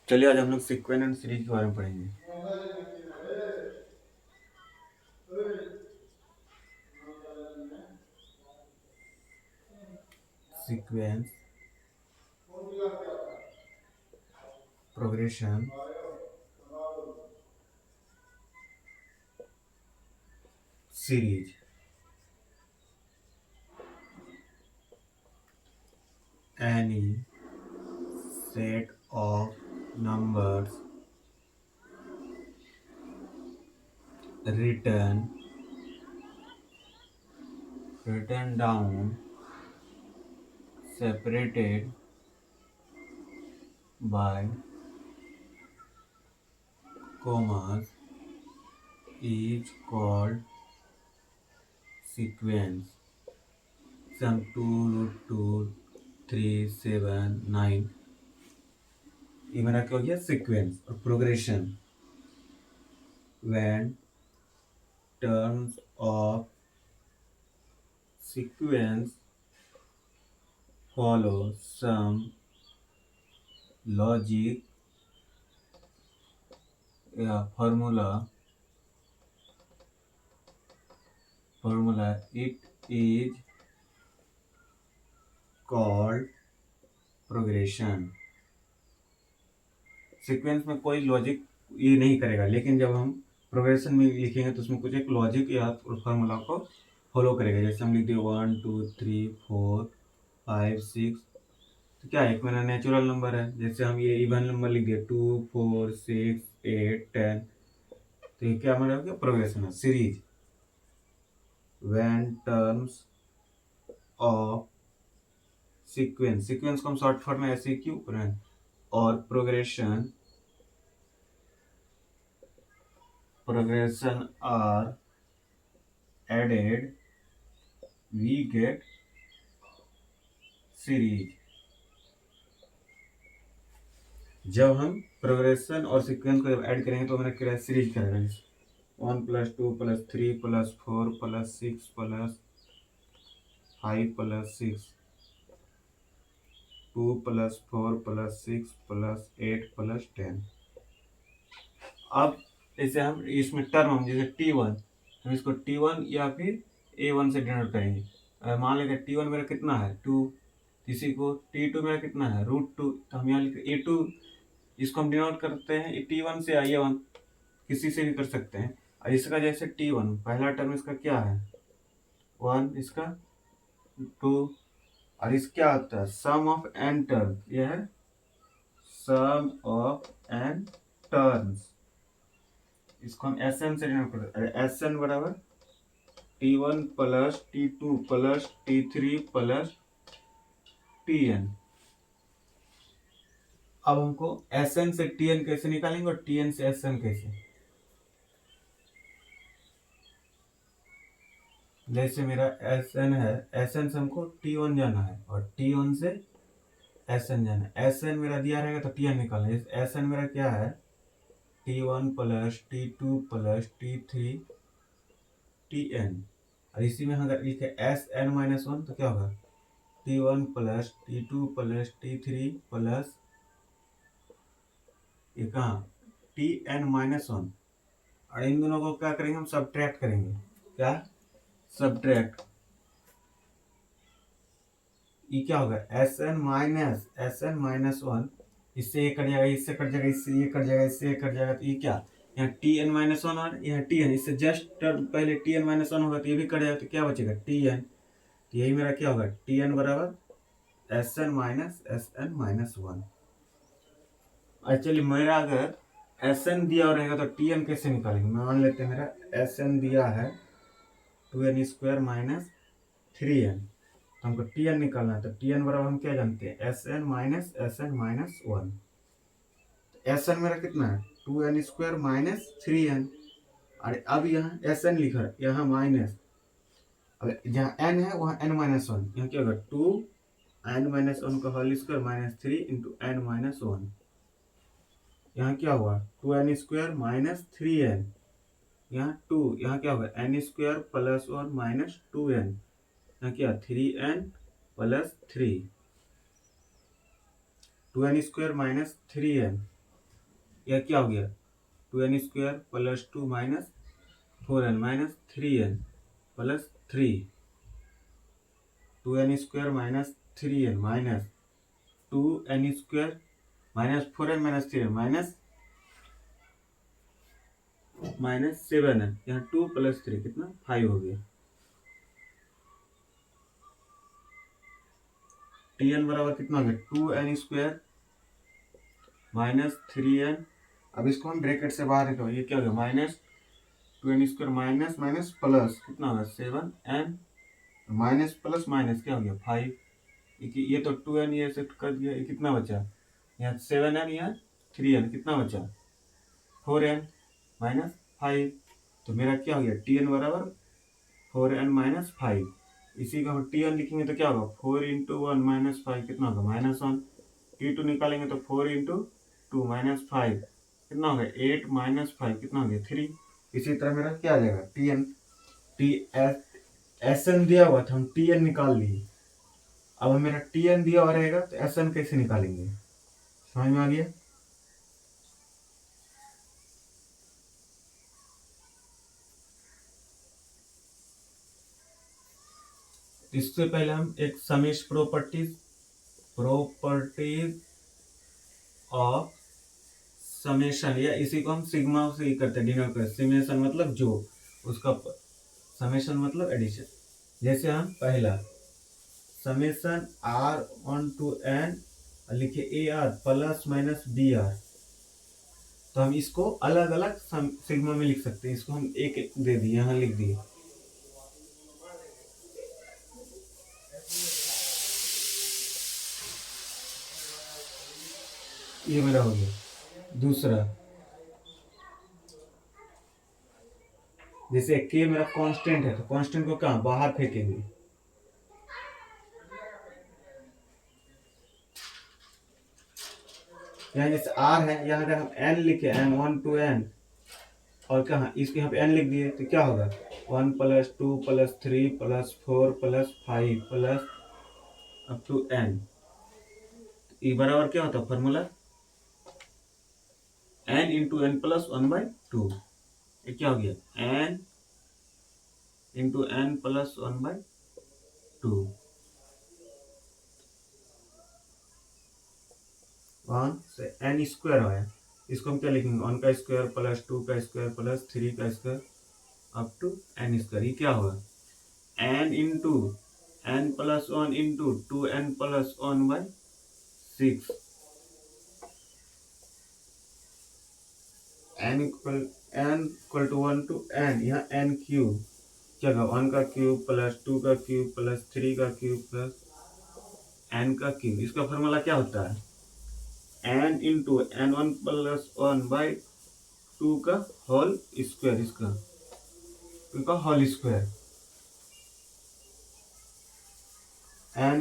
चलिए आज हम लोग सीक्वेंस एंड सीरीज के बारे में पढ़ेंगे। Sequence, progression, series. Any set of numbers written down separated by commas is called sequence. Sum 2 root 2 3 7 9 ये मेरा क्या हो गया सीक्वेंस। और progression, when terms of sequence follow some logic या formula it is called progression. Sequence में कोई logic ये नहीं करेगा, लेकिन जब हम प्रोग्रेशन में लिखेंगे तो उसमें कुछ एक लॉजिक या फॉर्मूला को फॉलो करेगा। जैसे हम लिख दिए 1 2 3 4 5 6, तो क्या है, एक मेरा नेचुरल नंबर है। जैसे हम ये इवन नंबर लिख दिए 2 4 6 8 10, तो ये क्या हमारा हो गया, प्रोग्रेशन है। Series, when terms of sequence को हम शॉर्ट फॉर्म में ऐसे क्यों करें, और progression are added, we get series. जब हम प्रोग्रेशन और सीक्वेंस को जब ऐड करेंगे तो हमारा क्या सीरीज करेगा। 1 + 2 + 3 + 4 + 6 + 5 + 6, 2 + 4 + 6 + 8 + 10। अब जैसे हम इसमें टर्म हम जैसे T1, हम इसको T1 या फिर A1 से डिनोट करेंगे। मान लेंगे T1 मेरा कितना है 2, इसी को T2 मेरा कितना है √2, तो हम यहाँ लिखते A2, इसको हम डिनोट करते हैं T1 से A1, किसी से भी कर सकते हैं। और इसका जैसे T1 पहला टर्म इसका क्या है 1, इसका 2, और इस क्या होता है सम ऑफ n टर्म, यह है सम ऑफ n टर्म्स। इसको हम Sn से डिनोट करते हैं। Sn बराबर T1 + T2 + T3 + Tn। अब हमको Sn से Tn कैसे निकालेंगे और Tn से Sn कैसे। जैसे मेरा Sn है, Sn से हमको T1 जाना है और T1 से Sn जाना है। Sn मेरा दिया रहेगा तो Tn निकालना है। Sn मेरा क्या है T1 + T2 + T3 Tn, और इसी में अगर लिखे Sn-1 तो क्या होगा T1 + T2 + T3 + ये कहाँ Tn-1, और इन दोनों को क्या करेंगे हम सब्ट्रैक्ट करेंगे। क्या सब्ट्रैक्ट, ये क्या होगा Sn-1, इससे ये कट जाएगा, इससे कट जाएगा, इससे ये कट जाएगा, इससे ये कट जाएगा, तो ये क्या यहाँ Tn-1 और यहाँ Tn, इससे जस्ट पहले Tn-1 होगा तो ये भी कट जाएगा, तो क्या बचेगा Tn। तो यही मेरा क्या होगा Tn बराबर Sn-1। एक्चुअली मेरा अगर Sn दिया रहेगा तो Tn कैसे निकालेंगे। मान लेते हैं मेरा Sn दिया है 2n² - 3n, तो हमको Tn निकालना है। तो Tn बराबर हम क्या जानते हैं Sn-1। Sn मेरा कितना है 2n² - 3n, और अब यहाँ Sn लिखा है, यहाँ माइनस, अब जहाँ n है वहाँ n-1, यहाँ क्या होगा 2n-1 का होल स्क्वायर -3 × n-1। यहाँ क्या हुआ 2n² - 3n, यहाँ 2, यहाँ क्या होगा n² + 1 - 2n, यहाँ क्या 3n + 3, 2n² - 3n, यह क्या हो गया 2n² plus 2 minus 4n minus 3n plus 3 2n² minus 3n minus 2n² minus 4n minus 3n minus 7n, यहाँ 2 प्लस 3 कितना 5 हो गया। tn बराबर कितना हो गया 2n² माइनस 3n। अब इसको हम ब्रैकेट से बाहर निकालो, ये क्या हो गया minus 2n² minus minus plus कितना होगा 7n माइनस प्लस माइनस क्या हो गया 5। ये तो 2n ये से कर दिया, ये कितना बचा यहाँ 7n, यहाँ 3n कितना बचा 4n माइनस 5। तो मेरा क्या हो गया tn बराबर 4n माइनस 5। इसी को हम tn लिखेंगे तो क्या होगा 4 इंटू 1 माइनस 5 कितना होगा -1। t2 निकालेंगे तो 4 इंटू 2 माइनस 5 कितना होगा 8 माइनस 5 कितना हो गया 3। इसी तरह मेरा क्या आ जाएगा tn sn दिया हुआ था, हम tn निकाल लिए। अब मेरा tn दिया हुआ रहेगा तो sn कैसे निकालेंगे, समझ में आ गया। इससे पहले हम एक समेश प्रॉपर्टीज ऑफ समेशन, या इसी को हम सिग्मा से ही करते हैं डिनोट करते। समेशन मतलब जो, उसका समेशन मतलब एडिशन। जैसे हम पहला समेशन r1 to n लिखे ar प्लस माइनस br, तो हम इसको अलग अलग सिग्मा में लिख सकते हैं। इसको हम एक दे दिए, यहाँ लिख दिए। ये मेरा हो गया। दूसरा जैसे k मेरा कांस्टेंट है, तो कांस्टेंट को कहाँ बाहर फेंकेंगे। यहाँ जैसे r है, यहाँ अगर हम n लिखे n1 to n, और कहाँ इसके यहाँ पे n लिख दिए तो क्या होगा 1 plus 2 plus 3 plus 4 plus 5 plus up to n। ये बराबर क्या होता है formula n into n plus 1/2। ये क्या हो गया n इंटू n प्लस 1/2 1 से n स्क्वायर आया। इसको हम क्या लिखेंगे 1 का स्क्वायर प्लस 2 का स्क्वायर प्लस 3 का square up to n square. ये क्या होगा n into n plus 1 into 2n plus 1/6 n equal to 1 to n। यहाँ n क्यूब क्या होगा 1 का क्यूब प्लस 2 का क्यूब प्लस 3 का क्यूब प्लस n का क्यूब। इसका फॉर्मूला क्या होता है n इंटू n1 प्लस 1/2 का होल स्क्वायर, इसका whole square n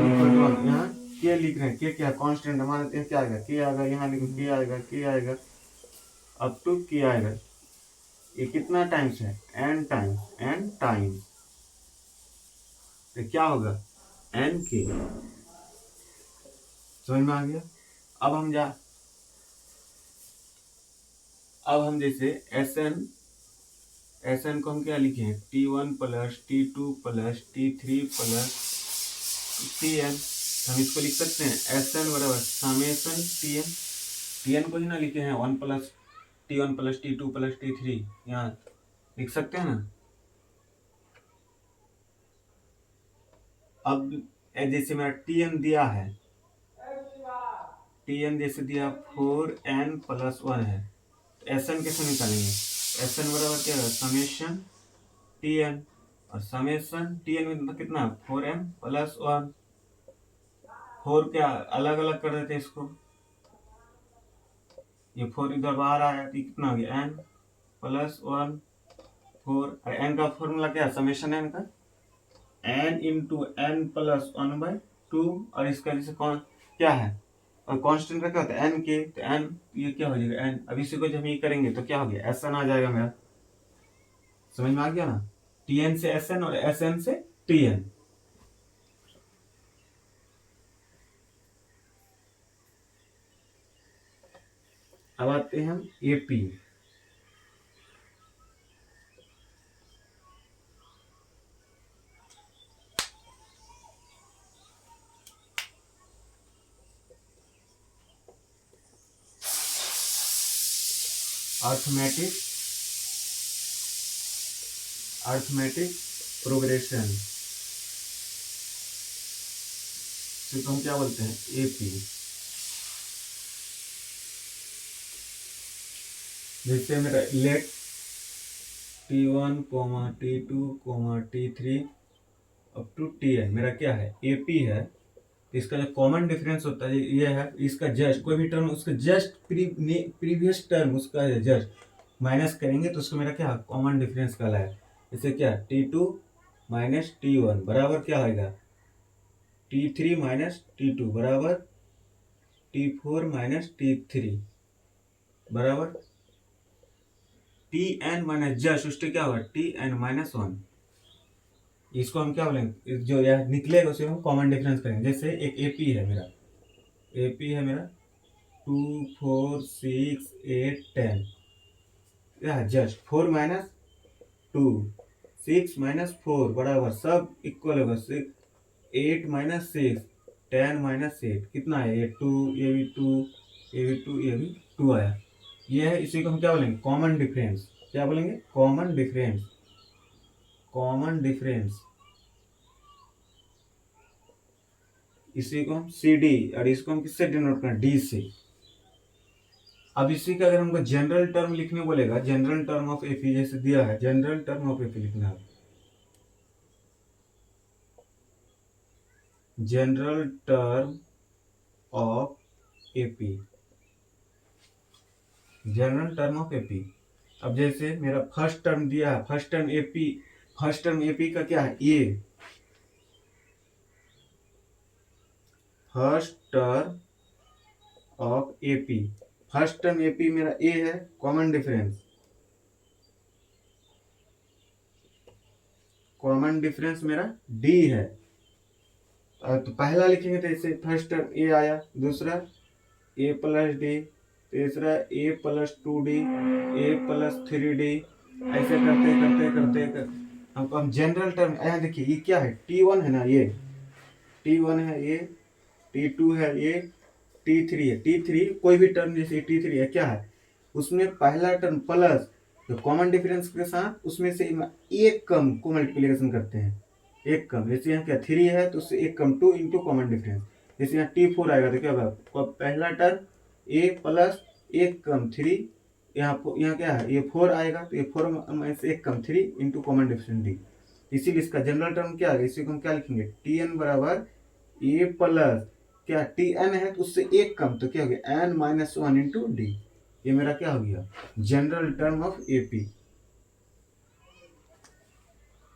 equal to 1। यहाँ के लिख रहे हैं, के क्या कांस्टेंट हमारे क्या आएगा के आएगा, यहाँ लिखो के आएगा अप टू के आएगा। ये कितना टाइम्स है n टाइम्स, तो क्या होगा n के। समझ में आ गया। अब हम जैसे Sn को हम क्या लिखे हैं T1 plus T2 plus T3 plus Tn। हम इसको लिख सकते हैं Sn बराबर समेशन Tn को ही ना लिखे हैं 1 plus T1 plus T2 plus T3, यहाँ लिख सकते हैं ना। अब जैसे मेरा Tn दिया है, Tn जैसे दिया 4n प्लस 1 है, तो Sn कैसे निकालेंगे Sn बराबर क्या है समेशन Tn, और समेशन Tn में कितना 4n प्लस 1। 4 क्या अलग अलग कर देते हैं इसको, ये 4 इधर बाहर आया तो कितना हो गया n प्लस 1 4। और n का फॉर्मूला क्या है समेशन n का n इंटू n प्लस 1/2, और इसका जैसे कौन क्या है और कांस्टेंट का क्या होता है n के, तो n ये क्या हो जाएगा n। अब इसी को जब ये करेंगे तो क्या हो गया Sn आ जाएगा मेरा। समझ में आ गया ना, Tn से Sn और Sn से Tn। अब आते हैं हम एपी। अर्थमेटिक अर्थमेटिक प्रोग्रेशन, इसको हम क्या बोलते हैं, एपी। जैसे मेरा late T1, T2, T3 up to Tn मेरा क्या है, एपी है। इसका जो कॉमन डिफरेंस होता है ये है, इसका जस्ट कोई भी टर्म उसका जस्ट प्रीवियस टर्म उसका जस्ट माइनस करेंगे तो उसको मेरा क्या कॉमन डिफरेंस कहलाए। जैसे क्या T2 माइनस T1 बराबर क्या होगा, T3 माइनस T2 बराबर T4 माइनस T3 बराबर Tn माइनस जस्ट उससे क्या होगा Tn माइनस 1। इसको हम क्या बोलेंगे, जो यह निकलेगा उसे हम कॉमन डिफरेंस करेंगे। जैसे एक एपी है मेरा, एपी है मेरा 2 4 6 8 10, या जस्ट 4 माइनस 2 6 माइनस 4 बराबर सब इक्वल होगा 8 माइनस 6 10 माइनस 8 कितना है, ये 2 ये भी 2 ये भी 2 ये भी 2 आया। ये है, इसी को हम क्या बोलेंगे कॉमन डिफरेंस। क्या बोलेंगे, कॉमन डिफरेंस। कॉमन डिफरेंस इसी को हम सी डी, और इसको हम किससे डिनोट करें, डी से। अब इसी का अगर हमको जनरल टर्म लिखने बोलेगा, जनरल टर्म ऑफ एफी जैसे दिया है, जनरल टर्म ऑफ एफी लिखना है। General term of AP, general term of AP. अब जैसे मेरा फर्स्ट टर्म दिया है, first term AP, first term AP का क्या है, A. First term of AP, first term AP मेरा ए है, कॉमन डिफरेंस, कॉमन डिफरेंस मेरा डी है। तो पहला लिखेंगे तो ऐसे फर्स्ट टर्म ए आया, दूसरा ए प्लस डी, तीसरा ए plus 2d, A plus 3d, ऐसे करते करते करते हमको हम जनरल टर्म, यहाँ देखिए ये क्या है, T1 है ना, ये T1 है, ये T2 है, ये T3 है। T3 कोई भी टर्म जैसे T3 है क्या है, उसमें पहला टर्म प्लस जो कॉमन डिफरेंस के साथ उसमें से एक कम को मल्टीप्लिकेशन करते हैं, एक कम। जैसे यहाँ क्या 3 है तो उससे एक कम 2 इंटू कॉमन डिफरेंस। जैसे यहाँ T4 आएगा तो क्या होगा, पहला टर्म ए प्लस एक कम 3, यहाँ क्या है, ये 4 आएगा तो ये 4 में से एक कम 3 इंटू कॉमन डिफरेंस डी। इसीलिए इसका जनरल टर्म क्या है, इसी को हम क्या लिखेंगे, Tn बराबर ए प्लस क्या Tn है तो उससे एक कम तो क्या हो गया n माइनस 1 इंटू डी। ये मेरा क्या हो गया, जनरल टर्म ऑफ एपी।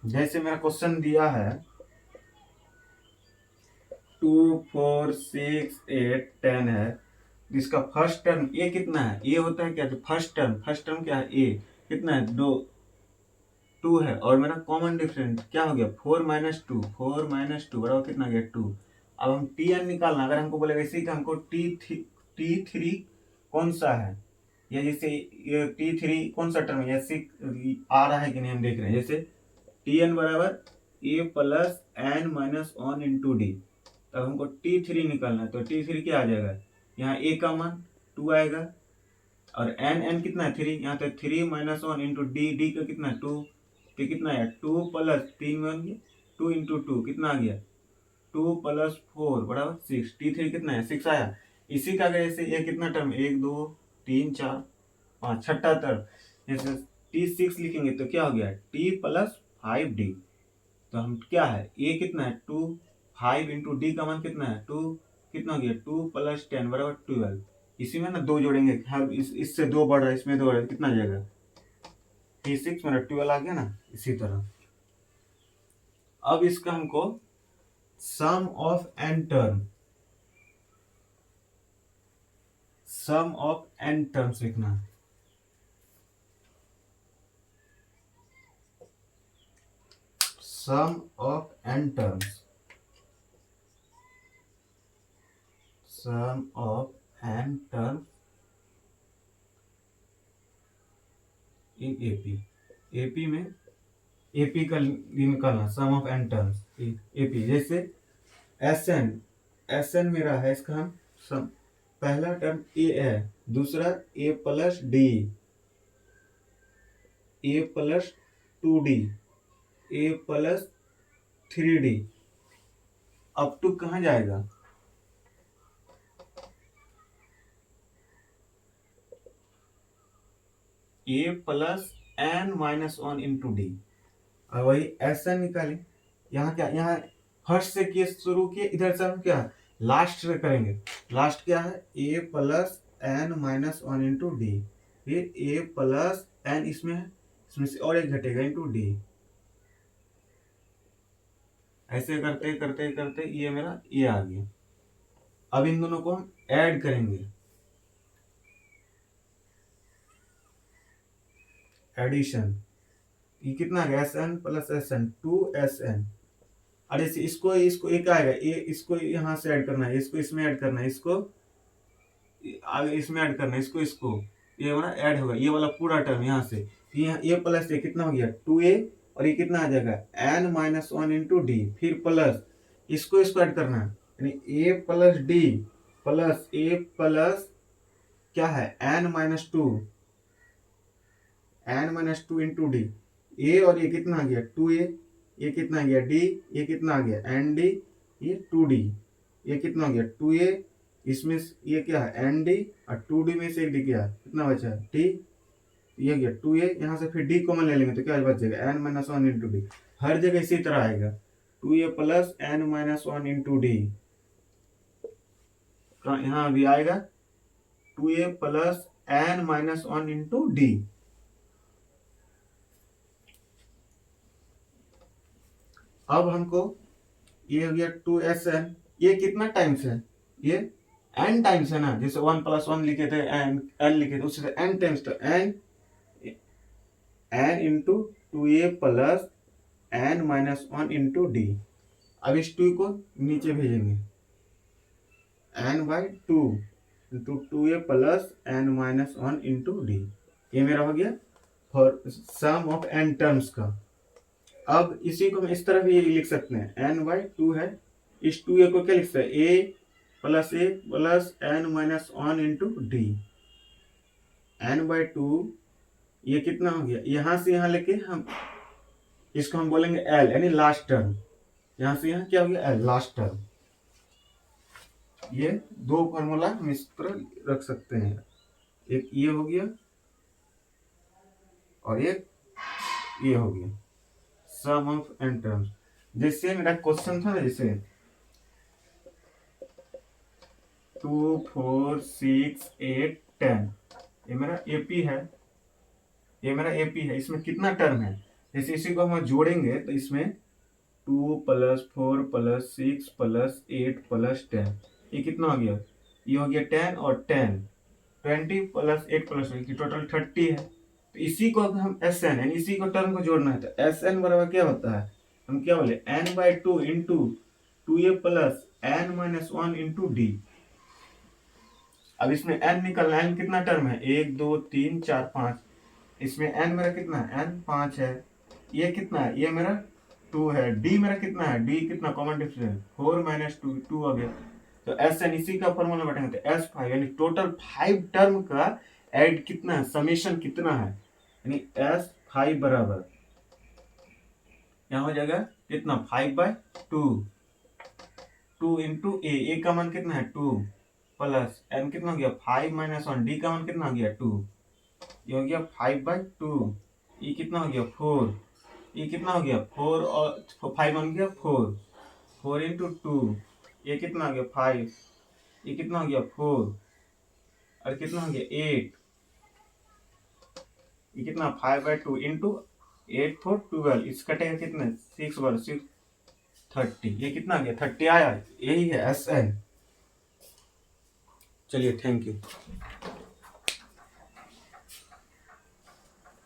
जैसे मेरा क्वेश्चन दिया है 2 4 6 8 10 है, इसका फर्स्ट टर्म ए कितना है, ए होता है क्या, तो फर्स्ट टर्म क्या है, ए कितना है, 2 है, और मेरा कॉमन डिफरेंस क्या हो गया 4 माइनस 2, 4 माइनस 2 बराबर कितना गया 2। अब हम टी एन निकालना, अगर हमको बोलेगा इसी का हमको टी थ्री कौन सा है, या जैसे ये T3 कौन सा टर्म है, या सिक्स आ रहा है कि नहीं हम देख रहे हैं। जैसे Tn बराबर A plus N minus 1 into D. तब हमको T3 निकालना है, तो T3 क्या आ जाएगा, यहाँ ए का मान 2 आएगा, और एन कितना है 3, यहाँ तो 3 माइनस 1 इंटू डी का कितना है 2, तो कितना है 2 प्लस 3 में 2 इंटू 2 कितना आ गया 2 प्लस 4 बराबर 6। T3 कितना है 6 आया। इसी का अगर जैसे ये कितना टर्म 1 2 3 4 5 छठा टर्म, जैसे T6 लिखेंगे तो क्या हो गया T प्लस 5d। तो हम क्या है ए कितना है 2, 5 इंटू डी का मान कितना है 2, कितना हो गया 2 प्लस 10 बराबर 12। इसी में ना दो जोड़ेंगे, हर इससे दो बढ़ रहा है, इसमें दो बढ़ रहा है, कितना आ जाएगा T6 मेरा 12 आ गया ना। इसी तरह अब इसका हमको sum of N term, sum of N terms लिखना है। Sum of N terms, sum of N terms in AP. AP में एपी का निकालना sum of N terms AP. जैसे एस एन मेरा है, इसका हम सम, पहला टर्म ए है, दूसरा A plus D, A plus 2d, A plus 3d, up to कहाँ जाएगा, A plus N minus one into D. और वही एस एन निकाले। यहाँ क्या, यहाँ फर्स्ट से किए शुरू किए, इधर से हम क्या लास्ट से करेंगे। लास्ट क्या है, A plus N minus one into D, फिर ए प्लस एन, इसमें से और एक घटेगा इंटू डी। ऐसे करते करते करते ये मेरा ये आ गया। अब इन दोनों को हम ऐड करेंगे, एडिशन। ये कितना आ गया, S N plus S N, 2SN। अरे इसको इसको एक आएगा, ये इसको यहाँ से ऐड करना है, इसको इसमें ऐड करना है, इसको आगे इसमें ऐड करना है, इसको ये हमारा ऐड होगा, ये वाला पूरा टर्म यहाँ से। यहाँ ए प्लस ए कितना हो गया 2A, और ये कितना आ जाएगा n minus one into D, फिर प्लस इसको ऐड करना है, यानी A plus D plus A plus क्या है n minus two into D. A और ये कितना आ गया 2A, ये कितना आ गया डी, ये कितना आ गया एन डी, ये 2D, ये कितना हो गया 2A, इसमें ये क्या है एन डी, और 2D में से एक डी क्या कितना बचा है डी, ये गया 2A, यहाँ से फिर डी कॉमन ले लेंगे तो क्या बच जाएगा n minus one into D. हर जगह इसी तरह आएगा 2A plus n minus one into D. यहाँ भी आएगा 2A plus n minus one into D. अब हमको ये हो गया 2SN, ये कितना टाइम्स है, ये n टाइम्स है ना, जैसे 1 प्लस 1 लिखे थे n लिखे थे, उससे n टाइम्स, तो n into 2A plus n minus one into D. अब इस 2 को नीचे भेजेंगे, n/2 into 2A plus n minus one into D. ये मेरा हो गया for sum of n terms का। अब इसी को हम इस तरह भी लिख सकते हैं, n/2 है, इस 2A को क्या लिख सकते हैं, a plus n minus one into D. n/2 ये कितना हो गया, यहाँ से यहाँ लेके हम इसको हम बोलेंगे l, यानी लास्ट टर्म। यहाँ से यहाँ क्या हो गया l, लास्ट टर्म। ये दो फॉर्मूला हम इस तरह रख सकते हैं, एक ये हो गया और एक ये हो गया, सम ऑफ एन टर्म्स। जैसे मेरा क्वेश्चन था ना, जैसे 2, 4, 6, 8, 10, ये मेरा एपी है, ये मेरा एपी है। इसमें कितना टर्म है, जैसे इसी को हम जोड़ेंगे तो इसमें 2 प्लस 4 प्लस 6 प्लस 8 प्लस 10, ये कितना हो गया, ये हो गया 10 और 10, 20 प्लस 8 प्लस 8, टोटल 30 है। तो इसी को हम एस एन, यानी इसी को टर्म को जोड़ना है, तो एस एन बराबर क्या होता है, हम क्या बोले n/2 into 2A plus n minus one into D. अब इसमें n निकलना है, n कितना टर्म है 1 2 3 4 5, इसमें n मेरा कितना है n 5 है, ये कितना है ये मेरा 2 है, d मेरा कितना है d कितना कॉमन डिफरेंस 4 माइनस 2 2 हो गया। तो एस एन इसी का फॉर्मूला बैठेंगे, तो S5 यानी टोटल 5 टर्म का ऐड कितना है, समेशन कितना है, यानी S5 बराबर यहाँ हो जाएगा कितना 5/2, 2 इंटू ए का मान कितना है 2 प्लस n कितना हो गया 5 माइनस वन, डी का मान कितना हो गया 2, ये हो गया 5/2, ये कितना हो गया 4, ये कितना हो गया 4 और 5 बन गया 4, 4 इंटू 2, ये कितना हो गया 5, ये कितना हो गया 4 और कितना हो गया 8, ये कितना 5/2 इंटू 8 4 12, इस कटेगा कितना 6 बार 6 30, ये कितना आ गया 30 आया। यही है एस एन। चलिए थैंक यू।